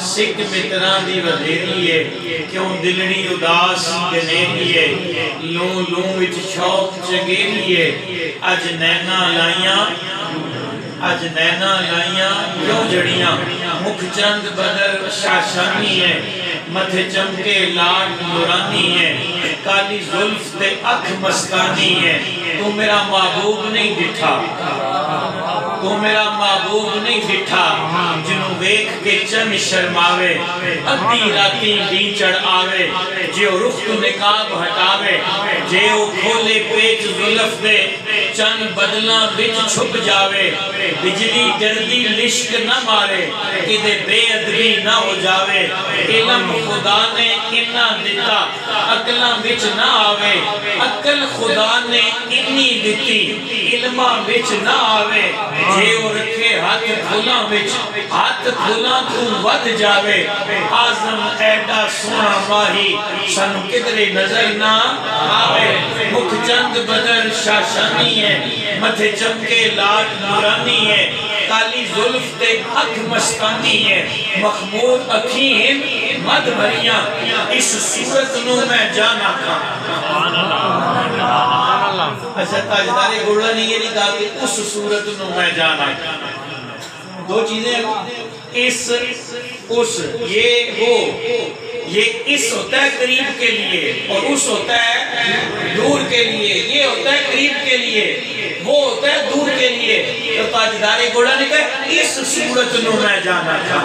سکھ متران دی ودھیری ہے کیوں دلڑی اداس گنیری ہے لوں لوں وچ شوق چگیری ہے اج نینا لائیاں کیوں جڑیاں مکھ چند بدر شاشانی ہے متھے چمکے لاڈ نورانی ہے کالی زلف تے اکھ مستانی ہے تو میرا محبوب نہیں ڈٹھا جنوں ویکھ کے چن شرماوے ادھی راتی دی چڑھ آوے جیو رخ تو نقاب ہٹاوے جیو کھولے پیچ زلف دے چن بدلاں بچ چھپ جاوے بجلی گردی لشک نہ مارے کدے بے ادبی نہ ہو جاوے علم خدا نے انہا دیتا عقلاں بچ نہ آوے عقل خدا نے انی دیتی علماں بچ نہ آوے جیو رکھے ہاتھ کھلاں تو ود جاوے آزم ایڈا سونا ماہی سنو کدرے نظر نہ آوے مکھ چند بدر شاشانی ہے متھے چمکے لاٹ نورانی ہے کالی ظلف تے اکھ مستانی ہے مخمور اکھیں مد بھریاں اس صورت نو میں جانا کھا اچھا تاجدار گوڑا نے یہ نہیں کہا کہ اس صورت نو میں جانا کھا دو چیزیں اس یہ وہ یہ اس ہوتا ہے قریب کے لیے اور اس ہوتا ہے دور کے لیے یہ ہوتا ہے قریب کے لیے وہ ہوتا ہے دور کے لیے تو تاجدار گوڑا نے کہا اس صورت نو میں جانا کھا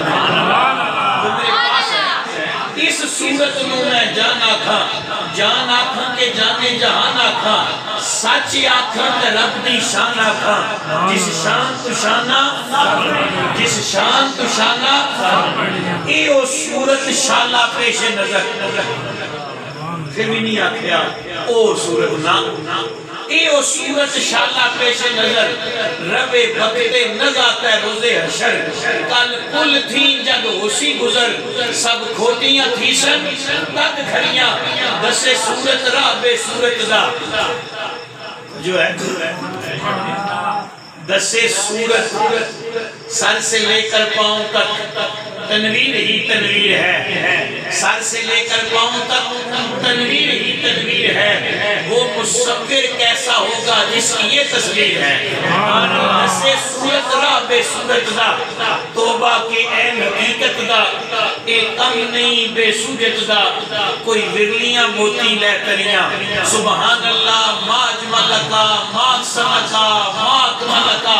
تو میرے پاس ہے اس صورت نو میں جانا کھا جان آکھاں کے جانے جہان آکھاں سچ آکھاں تے رب دی شان آکھاں جس شان تو شانہ اے او صورت شالا پیش نظر پھر بھی نہیں آکھیا او صورت نا اے او صورت شالا پیش نظر رب بکتے نزاتا ہے روزے حشر کل کل تھی جگ اسی گزر سب کھوٹیاں تھی سن تد گھڑیاں دسے صورت راہ بے صورت دا جو ہے دسے صورت سر سے لے کر پاؤں تک تنویر ہی تنویر ہے سر سے لے کر پاؤں تک تنویر ہی تنویر ہے وہ مصور کیسا ہوگا جس کی یہ تصویر ہے دسے صورت راہ بے صورت دا توبہ کے این حقیقت دا ایک کم نہیں بے صورت دا کوئی ورلیاں موتی لے کریاں سبحان اللہ ماج ملکا ماک سمکا ماک ملکا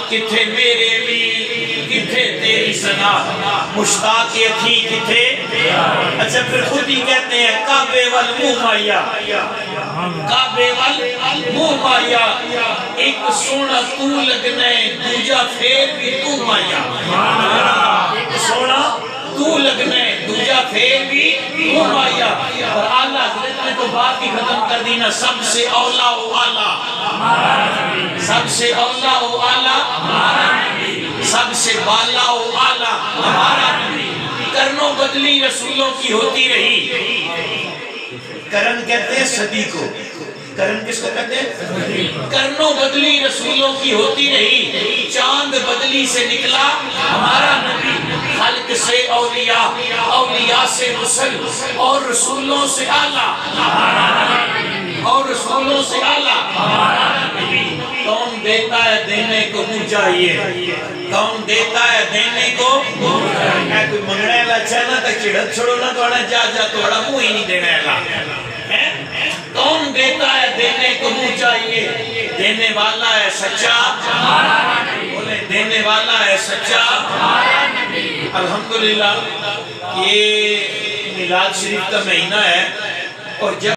کتھے میرے لی کتھے تیری سنا مشتاق یہ تھی کتھے اچھا پھر خود ہی کہتے ہیں کعبے والموہ مایا کعبے والموہ مایا ایک سونا تو لگنے دوجہ پھر بھی تو مایا ایک سونا تو لگنے دوجہ پھر بھی تو مایا اور آلہ حضرت نے تو بات کی ختم کر دینا سب سے اولا و آلہ سب سے اولا و آلہ سب سے بالا و آلہ ہمارا نبی کرنوں بدلی رسولوں کی ہوتی رہی کرن کہتے ہیں صدی کو کرن کس کو کہتے ہیں کرنوں بدلی رسولوں کی ہوتی رہی چاند بدلی سے نکلا ہمارا نبی خلق سے اولیاء اولیاء سے رسل اور رسولوں سے آلہ اور رسولوں سے آلہ ہمارا نبی کون دیتا ہے دینے کو منہ چاہیے کون دیتا ہے دینے کو اے کوئی منگنے والا چاہنا تک چڑھت چھوڑو نہ توڑا جا توڑا منہ ہی نہیں دینے والا کون دیتا ہے دینے کو منہ چاہیے دینے والا ہے سچا بولے دینے والا ہے سچا الحمدللہ یہ میلاد شریف کا مہینہ ہے اور جب